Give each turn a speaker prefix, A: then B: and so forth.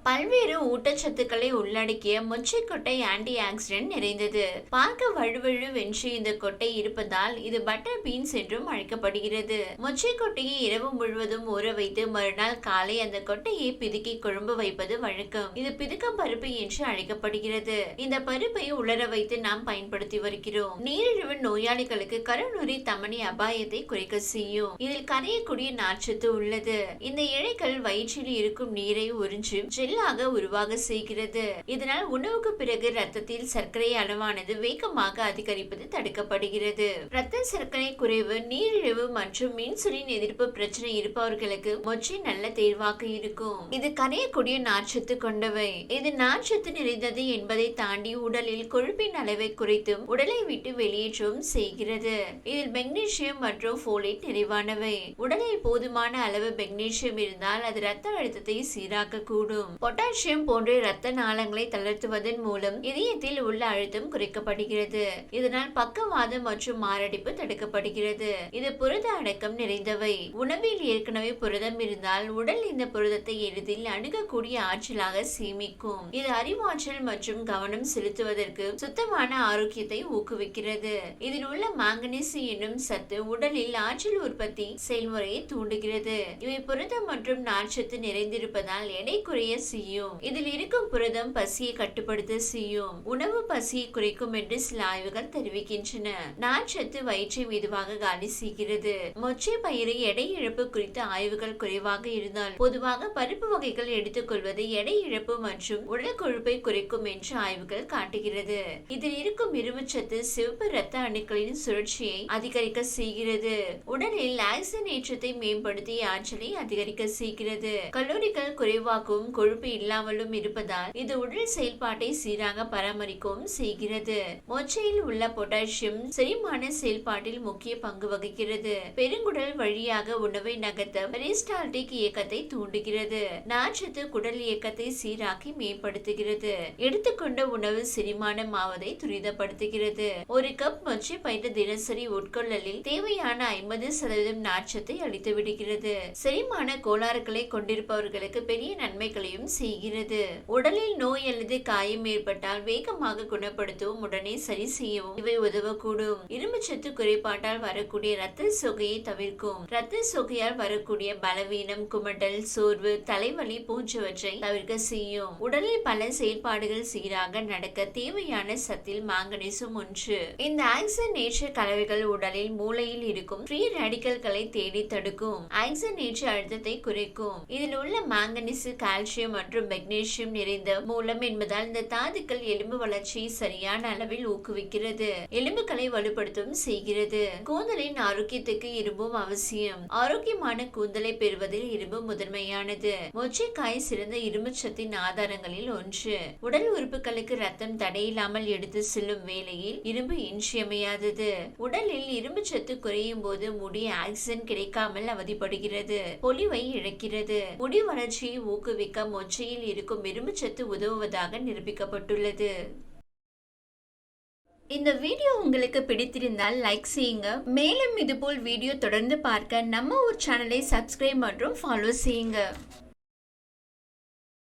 A: பல்வேறு ஊட்டச்சத்துக்களை உள்ளடக்கிய மொச்சைக்கொட்டை anti accident நிறைந்தது. பார்க்க வழுவழு வென்று இந்த கொட்டை இருப்பதால் இது பட்டர் பீன்ஸ் என்றும் அழைக்கப்படுகிறது. மொச்சைக்கொட்டையை இரவு முழுவதும் ஊற வைத்து மறுநாள் காலை அந்த கொட்டையை பிதுக்கி குழம்பு வைப்பது வழக்கம். இது பிதுக்கம் பருப்பு என்று அழைக்கப்படுகிறது. இந்த பருப்பை உலர வைத்து நாம் பயன்படுத்தி வருகிறோம். நீரிழிவு நோயாளிகளுக்கு கருநுரி தமனி அபாயத்தை குறைக்க செய்யும். இதில் கரையக்கூடிய நார்ச்சத்து உள்ளது. இந்த இழைகள் வயிற்றில் இருக்கும் நீரை உறிஞ்சு ஜெல்லாக உருவாக செய்கிறது. இதனால் உணவுக்கு பிறகு ரத்தத்தில் சர்க்கரை அளவானது வேகமாக அதிகரிப்பது தடுக்கப்படுகிறது. ரத்த சர்க்கரை குறைவு, நீரிழிவு மற்றும் இன்சுலின் எதிர்ப்பு பிரச்சனை இருப்பவர்களுக்கு மொச்சை நல்ல தேர்வாக இருக்கும். இது கரையக்கூடிய நார்ச்சத்து கொண்டவை. இது நார்ச்சத்து நிறைந்தது என்பதை தாண்டி உடலில் கொழுப்பின் அளவை குறைத்தும் உடலை விட்டு வெளியேற்றவும் செய்கிறது. இதில் மெக்னீசியம் மற்றும் ஃபோலேட் நிறைவானவை. உடலில் போதுமான அளவு மெக்னீசியம் இருந்தால் அது ரத்த அழுத்தத்தை சீராக்க கூடும். பொட்டாசியம் போன்ற இரத்த நாளங்களை தளர்த்துவதன் மூலம் இதயத்தில் உள்ள அழுத்தம் குறைக்கப்படுகிறது. இதனால் பக்கவாதம் மற்றும் மாரடைப்பு தடுக்கப்படுகிறது. இது புரத அடக்கம் நிறைந்தவை. உணவில் ஏற்கனவே புரதம் இருந்தால் உடல் இந்த புரதத்தை எளிதில் அணுகக்கூடிய ஆற்றலாக சேமிக்கும். இது அறிவாற்றல் மற்றும் கவனம் செலுத்துவதற்கு சுத்தமான ஆரோக்கியத்தை ஊக்குவிக்கிறது. இதில் உள்ள மாங்கனீசு என்னும் சத்து உடலில் ஆற்றல் உற்பத்தி செயல்முறையை தூண்டுகிறது. இவை புரதம் மற்றும் நார்ச்சத்து நிறைந்திருப்பதால் எடை குறைய செய்யும். இதில் இருக்கும் புரதம் பசியை கட்டுப்படுத்த செய்யும். உணவு பசியை குறைக்கும் என்று சில ஆய்வுகள் தெரிவிக்கின்றன. நார்ச்சத்து வயிற்றை மெதுவாக காலி செய்கிறது. மொச்சை பயிரை எடை இழப்பு குறித்த ஆய்வுகள் குறைவாக இருந்தால் பொதுவாக பருப்பு வகைகள் எடுத்துக்கொள்வது எடை இழப்பு மற்றும் உடல் கொழுப்பை குறைக்கும் என்று ஆய்வுகள் காட்டுகிறது. இதில் இருக்கும் இரும்புச்சத்து சிவப்பு இரத்த அணுக்களின் சுழற்சியை அதிகரிக்க செய்கிறது. உடலில் ஆக்சிஜனேற்றத்தை மேம்படுத்தி ஆற்றலை அதிகரிக்க செய்கிறது. கலோரிகள் குறைவாகவும் கொழுப்பு இல்லாமலும் இருப்பதால் இது உடல் செயல்பாட்டை சீராக பராமரிக்கவும் செய்கிறது. மொச்சையில் உள்ள பொட்டாசியம் செரிமான செயல்பாட்டில் முக்கிய பங்கு வகிக்கிறது. பெருங்குடல் வழியாக உணவை நகர்த்த பெரிஸ்டால்டிக் இயக்கத்தை தூண்டுகிறது. நார்ச்சத்து குடல் இயக்கத்தை சீராக்கி மேம்படுத்துகிறது. எடுத்துக்கொண்ட உணவு செரிமானம் ஆவதை துரிதப்படுத்துகிறது. ஒரு கப் மொச்சை பயிர் தினசரி உட்கொள்ளலில் தேவையான 50% நார்ச்சத்தை அளித்து விடுகிறது. செரிமான கோளாறுகளை கொண்டிருப்பவர்களுக்கு பெரிய நன்மைகளையும் செய்கிறது. உடலில் நோய் அல்லது காயம் ஏற்பட்டால் வேகமாக குணப்படுத்தவும் உடனே சரி செய்யவும் இவை உதவக்கூடும். இரும்புச்சத்து குறைபாட்டால் வரக்கூடிய இரத்த சோகையை தவிர்க்கும். இரத்த சோகையால் வரக்கூடிய பலவீனம், குமட்டல், சோர்வு, தலைவலி போன்றவற்றை தவிர்க்க செய்யும். உடலில் பல செயல்பாடுகள் சீராக நடக்க தேவையான சத்தில் மாங்கனீசும் ஒன்று. இந்த ஆக்சிஜனேற்ற கலவைகள் உடலில் மூளையில் இருக்கும் ஃப்ரீ ரேடிக்கல்களை தேடி தடுக்கும். ஆக்சிஜனேற்ற அழுத்தத்தை குறைக்கும். இதில் உள்ள மாங்கனீசு கால்சியம் மற்றும் மெக்னீசியம் நிறைந்த மூலம் என்பதால் இந்த தாதுக்கள் எலும்பு வளர்ச்சியை சரியான அளவில் ஊக்குவிக்கிறது. எலும்புகளை வலுப்படுத்தவும் செய்கிறது. கூந்தலின் ஆரோக்கியத்துக்கு இரும்பும் அவசியம். ஆரோக்கியமான கூந்தலை பெறுவதில் இரும்பு முதன்மையானது. மொச்சைக்காய் சிறந்த இரும்புச்சத்தின் ஆதாரங்களில் ஒன்று. உடல் உறுப்புகளுக்கு ரத்தம் தடையில்லாமல் எடுத்து செல்லும் வேளையில் இரும்பு இன்றியமையாதது. உடலில் இரும்பு சத்து குறையும் போது முடி ஆக்சிஜன் கிடைக்காமல் அவதிப்படுகிறது. பொலிவை இழக்கிறது. முடி வளர்ச்சியை ஊக்குவிக்க மொச்சையில் இருக்கும் இரும்பு சத்து உதவுவதாக நிரூபிக்கப்பட்டுள்ளது. இந்த வீடியோ உங்களுக்கு பிடித்திருந்தால் லைக் செய்யுங்க. மேலும் இதுபோல் வீடியோ தொடர்ந்து பார்க்க நம்ம ஒரு சேனலை சப்ஸ்கிரைப் மற்றும் ஃபாலோ செய்யுங்க.